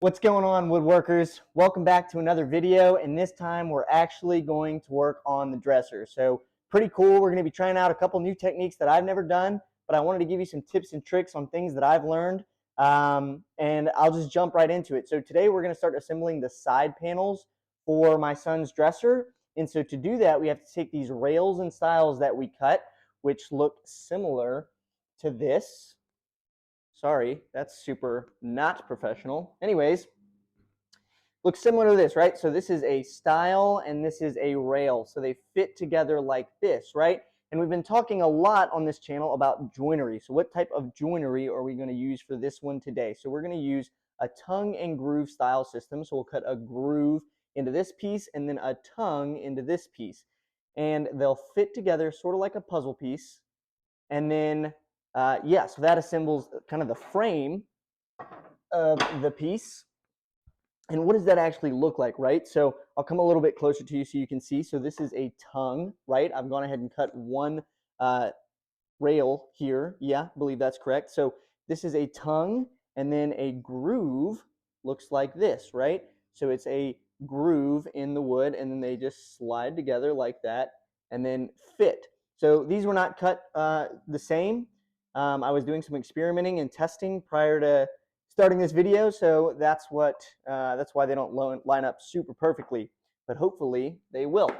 What's going on, woodworkers? Welcome back to another video, and this time we're actually going to work on the dresser. So pretty cool. We're going to be trying out a couple new techniques that I've never done, but I wanted to give you some tips and tricks on things that I've learned, and I'll just jump right into it. So today we're going to start assembling the side panels for my son's dresser, and so to do that we have to take these rails and stiles that we cut, which look similar to this. Sorry, that's super not professional. Anyways, looks similar to this, right? So this is a stile and this is a rail. So they fit together like this, right? And we've been talking a lot on this channel about joinery. So what type of joinery are we going to use for this one today? So we're going to use a tongue and groove style system. So we'll cut a groove into this piece and then a tongue into this piece. And they'll fit together sort of like a puzzle piece. And then so that assembles kind of the frame of the piece. And what does that actually look like, right? So I'll come a little bit closer to you so you can see. So this is a tongue, right? I've gone ahead and cut one rail here. Yeah, I believe that's correct. So this is a tongue, and then a groove looks like this, right? So it's a groove in the wood, and then they just slide together like that and then fit. So these were not cut the same. I was doing some experimenting and testing prior to starting this video, so that's why they don't line up super perfectly, but hopefully they will.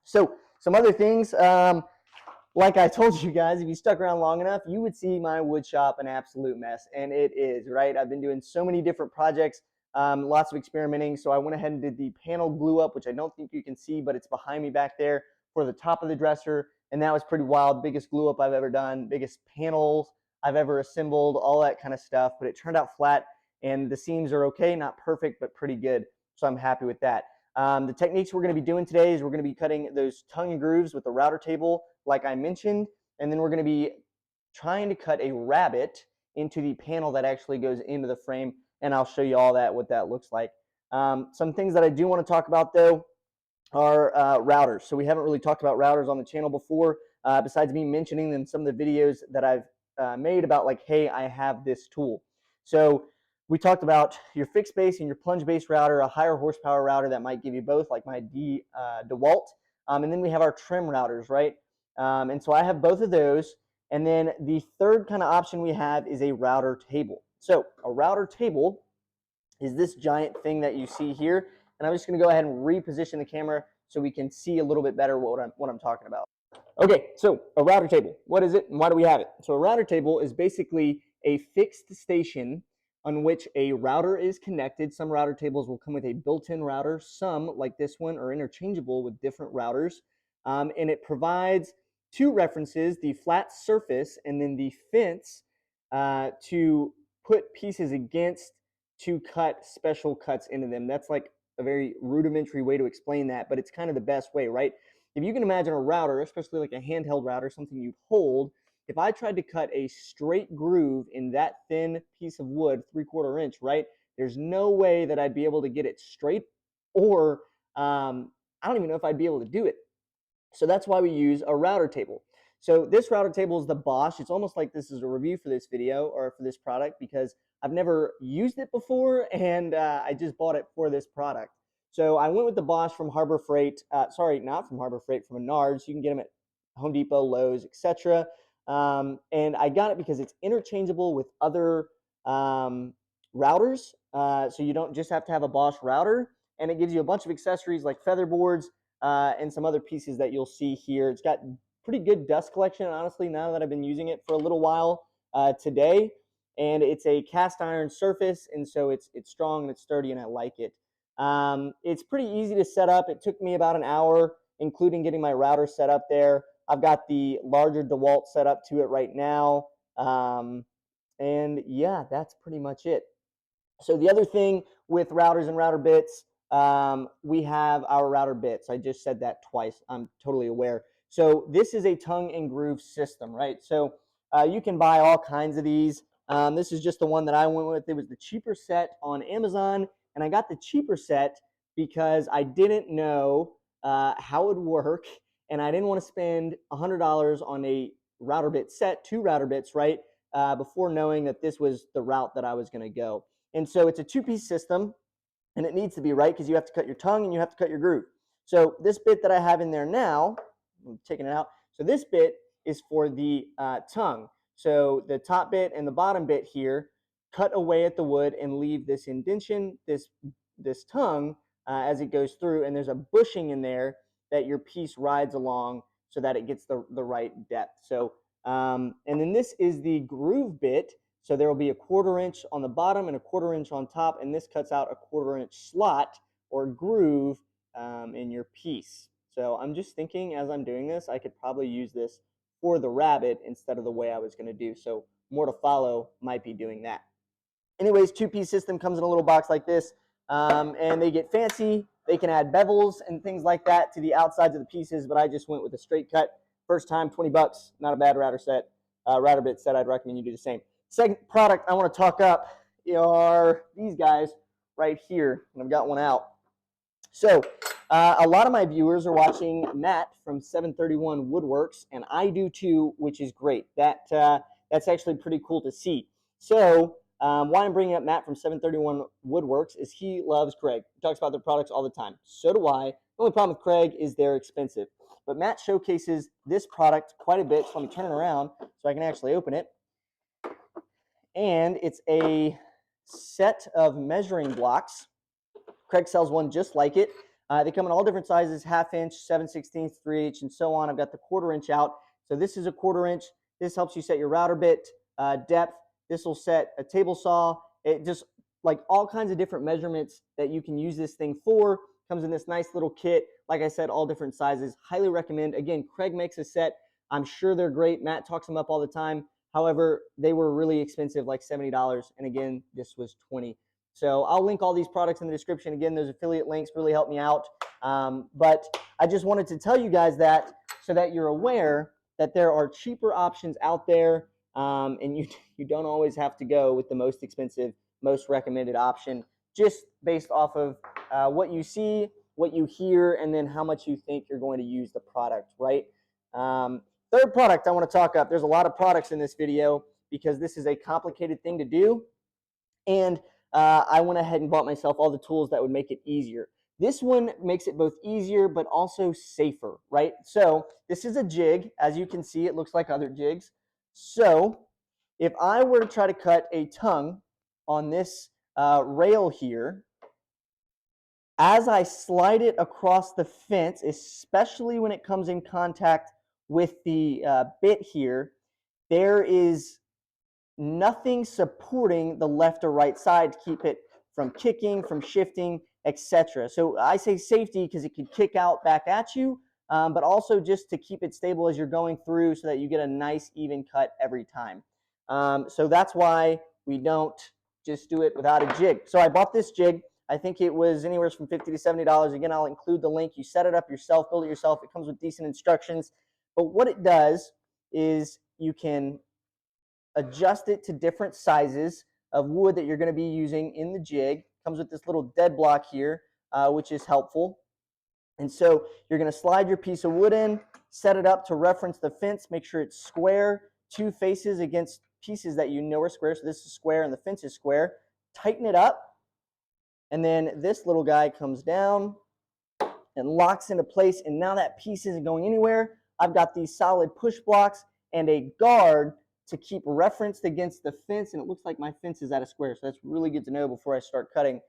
So some other things, like I told you guys, if you stuck around long enough, you would see my wood shop an absolute mess, and it is, right? I've been doing so many different projects, lots of experimenting, so I went ahead and did the panel glue up, which I don't think you can see, but it's behind me back there for the top of the dresser, and that was pretty wild. Biggest glue up I've ever done, biggest panels I've ever assembled, all that kind of stuff, but it turned out flat, and the seams are okay, not perfect, but pretty good, so I'm happy with that. The techniques we're going to be doing today is we're going to be cutting those tongue and grooves with the router table, like I mentioned, and then we're going to be trying to cut a rabbet into the panel that actually goes into the frame, and I'll show you all that, what that looks like. Some things that I do want to talk about, though, are routers. So we haven't really talked about routers on the channel before, besides me mentioning in some of the videos that I've made about, like, hey, I have this tool. So we talked about your fixed base and your plunge base router, a higher horsepower router that might give you both, like my DeWalt, and then we have our trim routers, right? And so I have both of those. And then the third kind of option we have is a router table. So a router table is this giant thing that you see here. And I'm just going to go ahead and reposition the camera so we can see a little bit better what I'm talking about. Okay, so a router table. What is it and why do we have it? So a router table is basically a fixed station on which a router is connected. Some router tables will come with a built-in router. Some, like this one, are interchangeable with different routers. And it provides two references, the flat surface and then the fence, to put pieces against to cut special cuts into them. That's like a very rudimentary way to explain that, but it's kind of the best way, right? If you can imagine a router, especially like a handheld router, something you'd hold, if I tried to cut a straight groove in that thin piece of wood, 3/4 inch, right, there's no way that I'd be able to get it straight, or I don't even know if I'd be able to do it. So that's why we use a router table. So this router table is the BOSCH. It's almost like this is a review for this video or for this product because I've never used it before, and I just bought it for this product. So I went with the BOSCH from Harbor Freight. Sorry, not from Harbor Freight, from Menards. You can get them at Home Depot, Lowe's, etc. And I got it because it's interchangeable with other routers. So you don't just have to have a BOSCH router, and it gives you a bunch of accessories like feather boards and some other pieces that you'll see here. It's got pretty good dust collection, honestly, now that I've been using it for a little while today. And it's a cast iron surface, and so it's strong and it's sturdy, and I like it. It's pretty easy to set up. It took me about an hour, including getting my router set up there. I've got the larger DeWalt set up to it right now. And yeah, that's pretty much it. So the other thing with routers and router bits, we have our router bits. I just said that twice. I'm totally aware. So this is a tongue and groove system, right? So you can buy all kinds of these. This is just the one that I went with. It was the cheaper set on Amazon, and I got the cheaper set because I didn't know how it would work, and I didn't want to spend $100 on a router bit set, 2 router bits, right, before knowing that this was the route that I was going to go. And so it's a two-piece system, and it needs to be, right, because you have to cut your tongue and you have to cut your groove. So this bit that I have in there now, I'm taking it out. So this bit is for the tongue. So the top bit and the bottom bit here cut away at the wood and leave this indentation, this tongue as it goes through, and there's a bushing in there that your piece rides along so that it gets the right depth. So and then this is the groove bit. So there will be a 1/4 inch on the bottom and a 1/4 inch on top, and this cuts out a 1/4 inch slot or groove in your piece. So I'm just thinking as I'm doing this, I could probably use this for the rabbet instead of the way I was going to do. So more to follow might be doing that. Anyways, two-piece system comes in a little box like this, and they get fancy. They can add bevels and things like that to the outsides of the pieces, but I just went with a straight cut. First time, 20 bucks, not a bad router bit set. I'd recommend you do the same. Second product I want to talk up are these guys right here, and I've got one out. So a lot of my viewers are watching Matt from 731 Woodworks, and I do too, which is great. That's actually pretty cool to see. So why I'm bringing up Matt from 731 Woodworks is he loves Craig. He talks about their products all the time. So do I. The only problem with Craig is they're expensive. But Matt showcases this product quite a bit, so let me turn it around so I can actually open it. And it's a set of measuring blocks. Craig sells one just like it. They come in all different sizes, 1/2 inch, 7/16, 3/8, and so on. I've got the 1/4 inch out. So this is a 1/4 inch. This helps you set your router bit depth. This will set a table saw. It just like all kinds of different measurements that you can use this thing for. Comes in this nice little kit. Like I said, all different sizes. Highly recommend. Again, Craig makes a set. I'm sure they're great. Matt talks them up all the time. However, they were really expensive, like $70. And again, this was $20. So I'll link all these products in the description. Again, those affiliate links really help me out. But I just wanted to tell you guys that so that you're aware that there are cheaper options out there, and you don't always have to go with the most expensive, most recommended option, just based off of what you see, what you hear, and then how much you think you're going to use the product, right? Third product I want to talk up. There's a lot of products in this video because this is a complicated thing to do, and I went ahead and bought myself all the tools that would make it easier. This one makes it both easier but also safer, right? So this is a jig. As you can see, it looks like other jigs. So if I were to try to cut a tongue on this rail here, as I slide it across the fence, especially when it comes in contact with the bit here, there is nothing supporting the left or right side to keep it from kicking, from shifting, etc. So I say safety because it could kick out back at you, but also just to keep it stable as you're going through so that you get a nice even cut every time. So that's why we don't just do it without a jig. So I bought this jig. I think it was anywhere from $50 to $70. Again, I'll include the link. You set it up yourself, build it yourself. It comes with decent instructions. But what it does is you can adjust it to different sizes of wood that you're going to be using in the jig. Comes with this little dead block here, which is helpful. And so you're going to slide your piece of wood in, set it up to reference the fence, make sure it's square, two faces against pieces that you know are square. So this is square and the fence is square. Tighten it up, and then this little guy comes down and locks into place, and now that piece isn't going anywhere. I've got these solid push blocks and a guard to keep referenced against the fence, and it looks like my fence is at a square, so that's really good to know before I start cutting.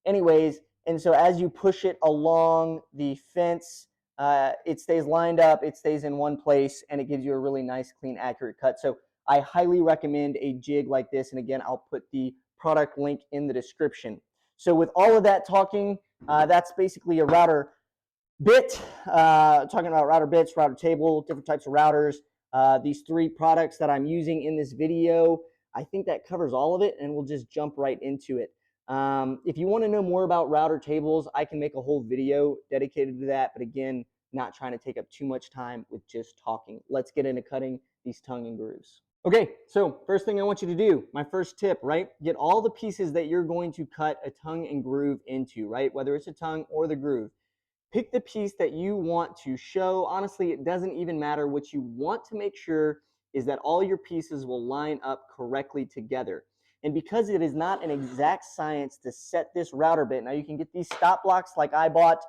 Anyways, and so as you push it along the fence, it stays lined up, it stays in one place, and it gives you a really nice, clean, accurate cut. So I highly recommend a jig like this, and again, I'll put the product link in the description. So with all of that talking, that's basically a router bit, talking about router bits, router table, different types of routers. These three products that I'm using in this video, I think that covers all of it, and we'll just jump right into it. If you want to know more about router tables, I can make a whole video dedicated to that, but again, not trying to take up too much time with just talking. Let's get into cutting these tongue and grooves. Okay, so first thing I want you to do, my first tip, right? Get all the pieces that you're going to cut a tongue and groove into, right? Whether it's a tongue or the groove. Pick the piece that you want to show. Honestly, it doesn't even matter. What you want to make sure is that all your pieces will line up correctly together. And because it is not an exact science to set this router bit, now you can get these stop blocks like I bought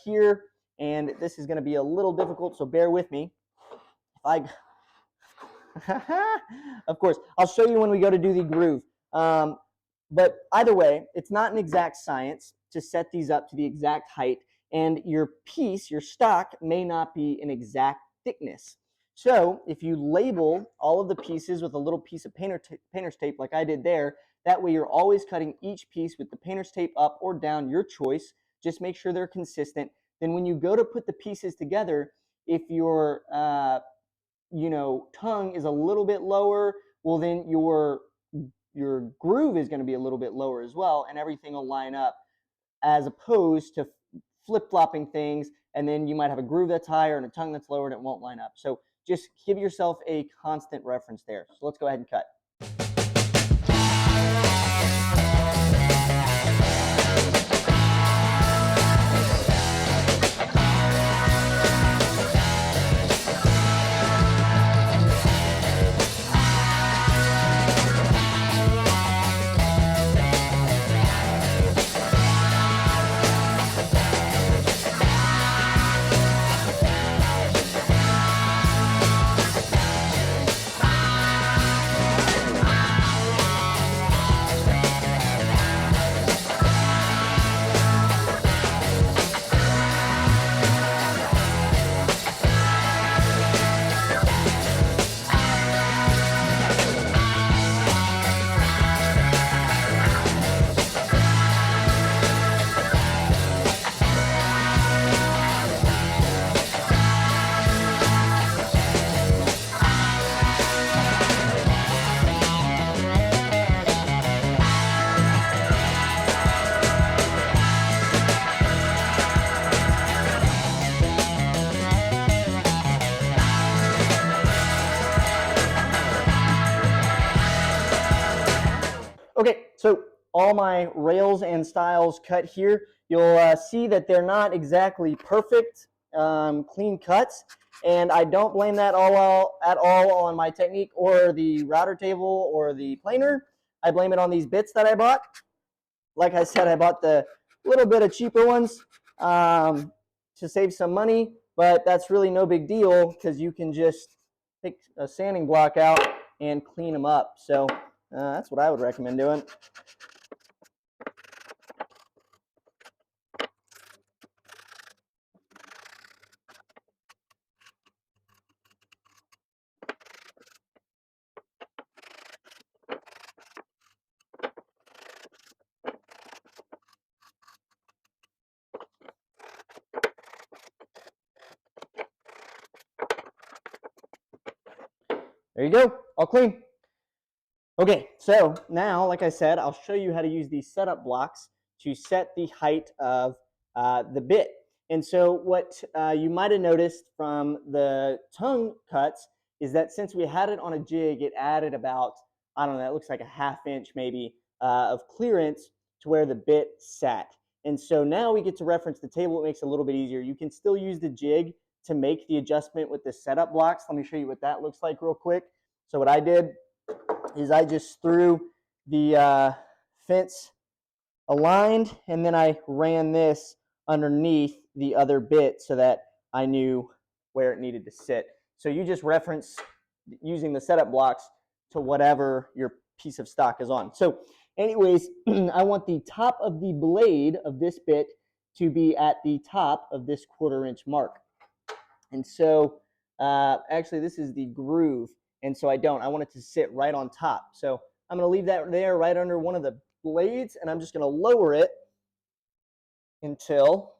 here, and this is going to be a little difficult, so bear with me. If I, of course, I'll show you when we go to do the groove. But either way, it's not an exact science to set these up to the exact height, and your piece, your stock, may not be an exact thickness. So if you label all of the pieces with a little piece of painter's tape like I did there, that way you're always cutting each piece with the painter's tape up or down, your choice. Just make sure they're consistent. Then when you go to put the pieces together, if your tongue is a little bit lower, well then your groove is going to be a little bit lower as well, and everything will line up, as opposed to flip-flopping things, and then you might have a groove that's higher and a tongue that's lower and it won't line up. So just give yourself a constant reference there. So let's go ahead and cut. Okay, so all my rails and stiles cut here. You'll see that they're not exactly perfect, clean cuts, and I don't blame that at all on my technique or the router table or the planer. I blame it on these bits that I bought. Like I said, I bought the little bit of cheaper ones to save some money, but that's really no big deal because you can just take a sanding block out and clean them up. So that's what I would recommend doing. There you go, all clean. Okay, so now, like I said, I'll show you how to use these setup blocks to set the height of the bit. And so what you might have noticed from the tongue cuts is that since we had it on a jig, it added about, I don't know, it looks like a ½ inch maybe of clearance to where the bit sat. And so now we get to reference the table. It makes it a little bit easier. You can still use the jig to make the adjustment with the setup blocks. Let me show you what that looks like real quick. So what I did is I just threw the fence aligned, and then I ran this underneath the other bit so that I knew where it needed to sit. So you just reference using the setup blocks to whatever your piece of stock is on. So anyways, I want the top of the blade of this bit to be at the top of this 1/4 inch mark. And so actually this is the groove, and so I want it to sit right on top. So I'm going to leave that there right under one of the blades, and I'm just going to lower it until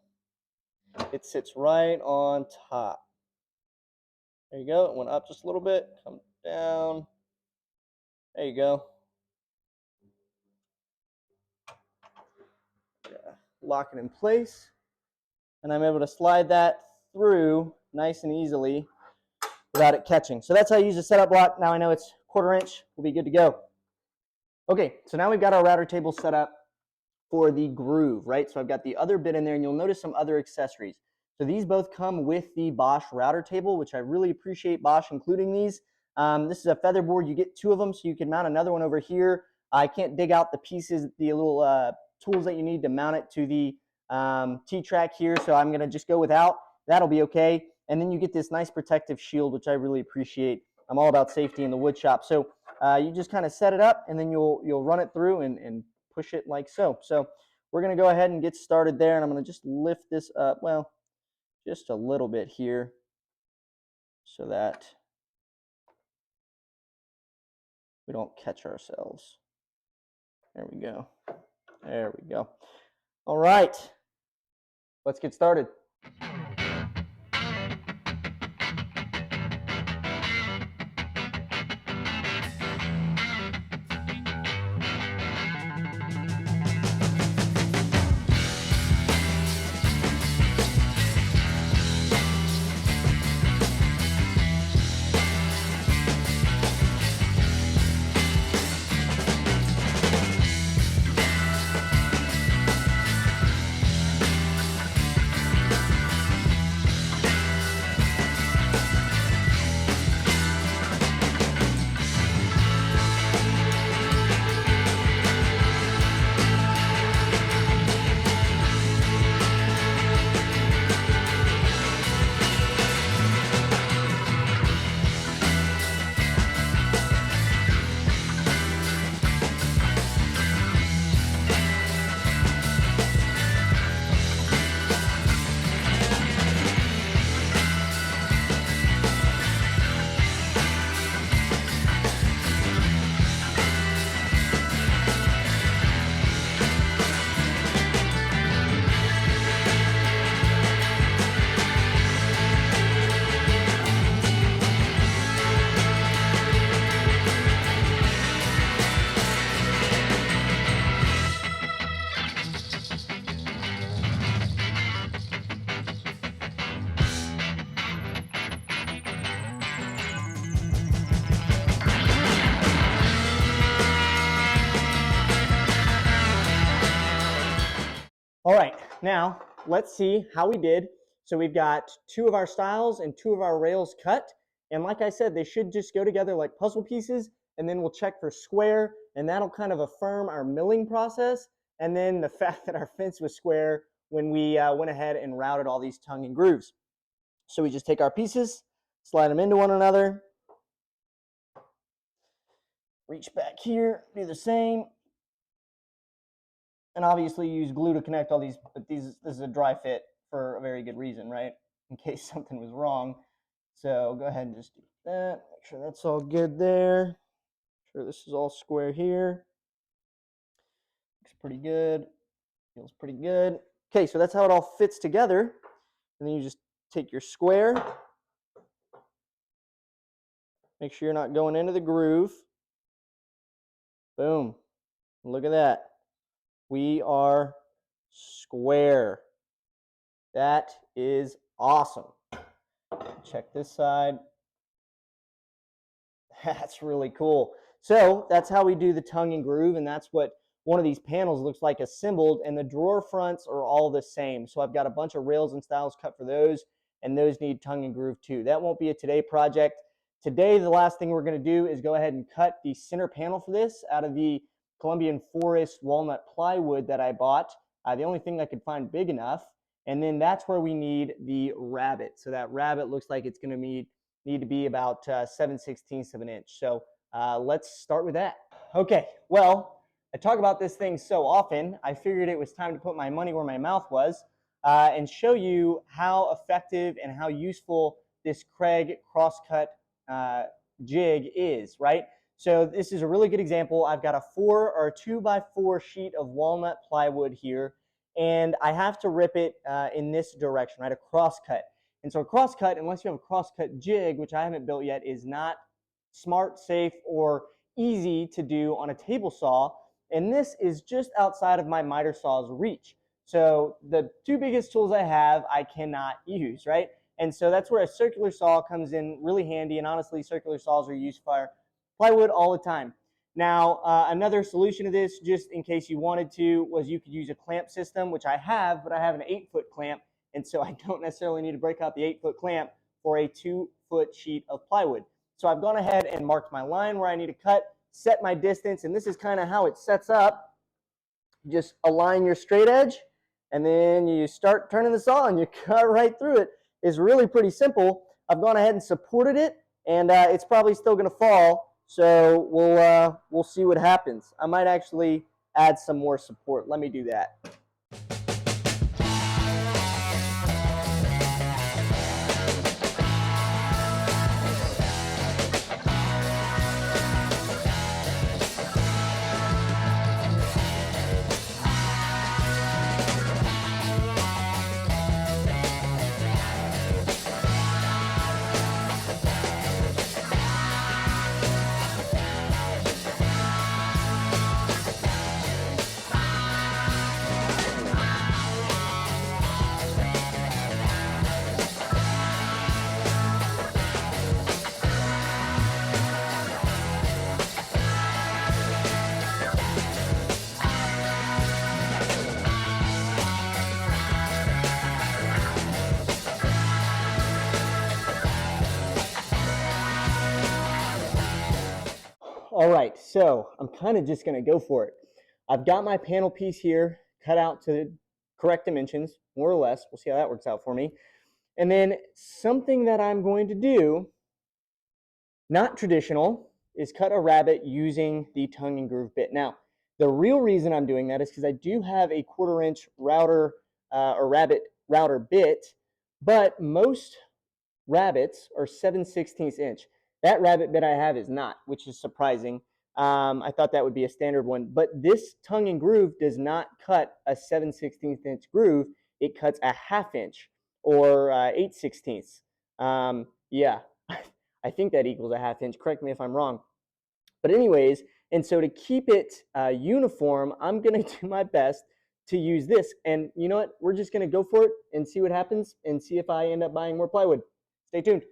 it sits right on top. There you go. It went up just a little bit, come down. There you go. Yeah, lock it in place, and I'm able to slide that through nice and easily without it catching. So that's how I use the setup block. Now I know it's 1/4 inch. We'll be good to go. Okay, so now we've got our router table set up for the groove, right? So I've got the other bit in there, and you'll notice some other accessories. So these both come with the BOSCH router table, which I really appreciate BOSCH including these. This is a feather board. You get 2 of them, so you can mount another one over here. I can't dig out the pieces, the little tools that you need to mount it to the T-track here, so I'm going to just go without. That'll be okay. And then you get this nice protective shield, which I really appreciate. I'm all about safety in the wood shop. So you just kind of set it up, and then you'll run it through and push it like so. So we're going to go ahead and get started there, and I'm going to just lift this up, well, just a little bit here so that we don't catch ourselves. There we go. There we go. All right, let's get started. All right, now let's see how we did. So we've got 2 of our stiles and 2 of our rails cut. And like I said, they should just go together like puzzle pieces. And then we'll check for square, and that'll kind of affirm our milling process. And then the fact that our fence was square when we went ahead and routed all these tongue and grooves. So we just take our pieces, slide them into one another, reach back here, do the same. And obviously use glue to connect all these, but this is a dry fit for a very good reason, right? In case something was wrong. So go ahead and just do that. Make sure that's all good there. Make sure this is all square here. Looks pretty good. Feels pretty good. Okay, so that's how it all fits together. And then you just take your square. Make sure you're not going into the groove. Boom. Look at that. We are square. That is awesome. Check this side. That's really cool. So that's how we do the tongue and groove, and that's what one of these panels looks like assembled, and the drawer fronts are all the same. So I've got a bunch of rails and stiles cut for those, and those need tongue and groove too. That won't be a today project. Today, the last thing we're going to do is go ahead and cut the center panel for this out of the Colombian Forest walnut plywood that I bought. The only thing I could find big enough. And then that's where we need the rabbet. So that rabbet looks like it's going to need to be about 7/16 of an inch. So let's start with that. Okay, well, I talk about this thing so often, I figured it was time to put my money where my mouth was and show you how effective and how useful this Craig crosscut jig is, right? So this is a really good example. I've got a 2x4 sheet of walnut plywood here, and I have to rip it in this direction, right? A crosscut. And so a crosscut, unless you have a crosscut jig, which I haven't built yet, is not smart, safe, or easy to do on a table saw. And this is just outside of my miter saw's reach. So the 2 biggest tools I have, I cannot use, right? And so that's where a circular saw comes in really handy. And honestly, circular saws are used for plywood all the time. Now, another solution to this, just in case you wanted to, was you could use a clamp system, which I have, but I have an 8-foot clamp. And so I don't necessarily need to break out the 8-foot clamp for a 2-foot sheet of plywood. So I've gone ahead and marked my line where I need to cut. set my distance, and this is kind of how it sets up. Just align your straight edge, and then you start turning the saw and you cut right through it. It's really pretty simple. I've gone ahead and supported it, and it's probably still going to fall, so we'll see what happens. I might actually add some more support. Let me do that. All right, so I'm kind of just going to go for it. I've got my panel piece here cut out to correct dimensions, more or less. We'll see how that works out for me. And then something that I'm going to do, not traditional, is cut a rabbet using the tongue and groove bit. Now, the real reason I'm doing that is because I do have a 1/4 inch router or rabbet router bit, but most rabbets are 7/16 inch. That rabbet bit I have is not, which is surprising. I thought that would be a standard one, but this tongue and groove does not cut a 7/16 inch groove. It cuts a 1/2 inch or 8/16. Yeah, I think that equals a 1/2 inch. Correct me if I'm wrong. But anyways, and so to keep it uniform, I'm going to do my best to use this. And you know what? We're just going to go for it and see what happens and see if I end up buying more plywood. Stay tuned.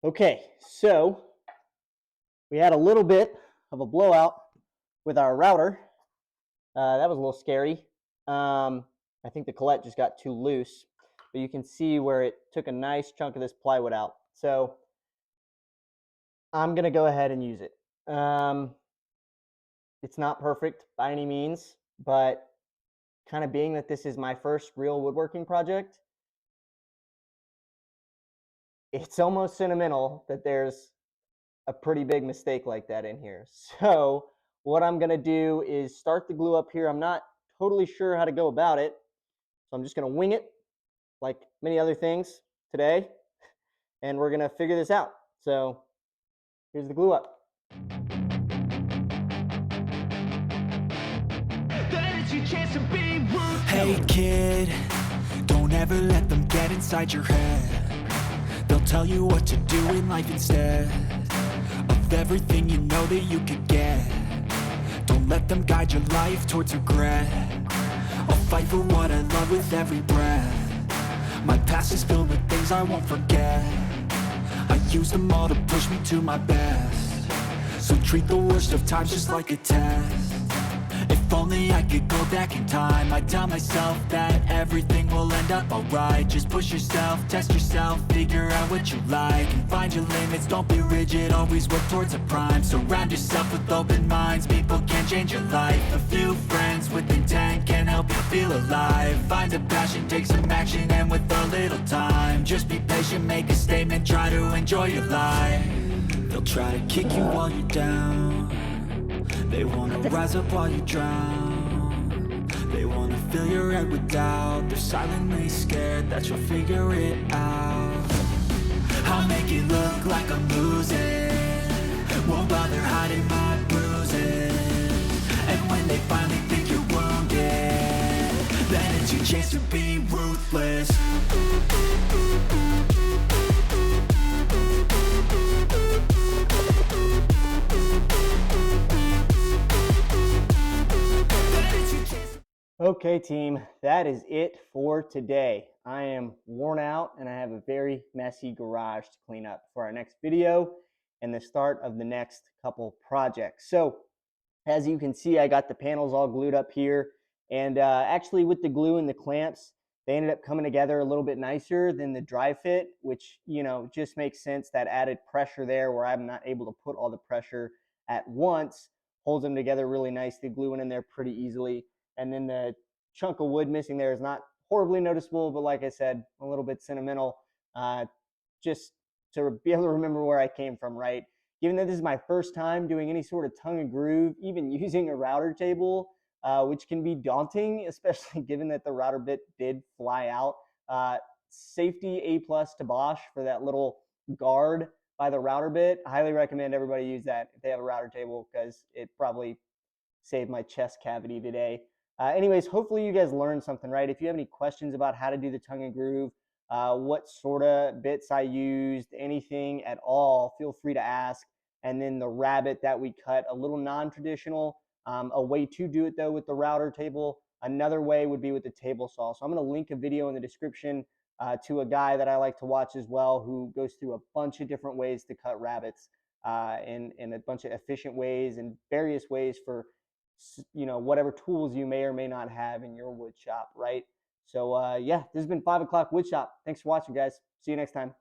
Okay, so we had a little bit of a blowout with our router. That was a little scary. I think the collet just got too loose, but you can see where it took a nice chunk of this plywood out. So I'm going to go ahead and use it. It's not perfect by any means, but kind of being that this is my first real woodworking project, it's almost sentimental that there's a pretty big mistake like that in here. So what I'm going to do is start the glue up here. I'm not totally sure how to go about it, so I'm just going to wing it like many other things today, and we're going to figure this out. So here's the glue up. Hey kid, don't ever let them get inside your head. They'll tell you what to do in life instead of everything you know that you could get. Don't let them guide your life towards regret. I'll fight for what I love with every breath. My past is filled with things I won't forget. I use them all to push me to my best. So treat the worst of times just like a test. If only I could go back in time, I'd tell myself that everything will end up alright. Just push yourself, test yourself, figure out what you like, and find your limits, don't be rigid, always work towards a prime. Surround yourself with open minds, people can change your life. A few friends with intent can help you feel alive. Find a passion, take some action, and with a little time, just be patient, make a statement, try to enjoy your life. They'll try to kick you while you're down, They wanna rise up while you drown. They wanna fill your head with doubt. They're silently scared that you'll figure it out. I'll make it look like I'm losing. Won't bother hiding my bruises. And when they finally think you're wounded, then it's your chance to be ruthless. Okay, team, that is it for today. I am worn out and I have a very messy garage to clean up for our next video and the start of the next couple projects. So as you can see, I got the panels all glued up here, and actually with the glue and the clamps, they ended up coming together a little bit nicer than the dry fit, which, you know, just makes sense. That added pressure there where I'm not able to put all the pressure at once holds them together really nicely, gluing in there pretty easily. And then the chunk of wood missing there is not horribly noticeable, but like I said, a little bit sentimental, just to be able to remember where I came from, right? Given that this is my first time doing any sort of tongue and groove, even using a router table, which can be daunting, especially given that the router bit did fly out. Safety A+ to BOSCH for that little guard by the router bit. I highly recommend everybody use that if they have a router table, because it probably saved my chest cavity today. Anyways, hopefully you guys learned something, right? If you have any questions about how to do the tongue and groove, what sort of bits I used, anything at all, feel free to ask. And then the rabbet that we cut, a little non-traditional, a way to do it though with the router table. Another way would be with the table saw. So I'm going to link a video in the description to a guy that I like to watch as well, who goes through a bunch of different ways to cut rabbets in a bunch of efficient ways and various ways for, you know, whatever tools you may or may not have in your wood shop, right? So yeah, this has been 5 o'clock Woodshop. Thanks for watching, guys. See you next time.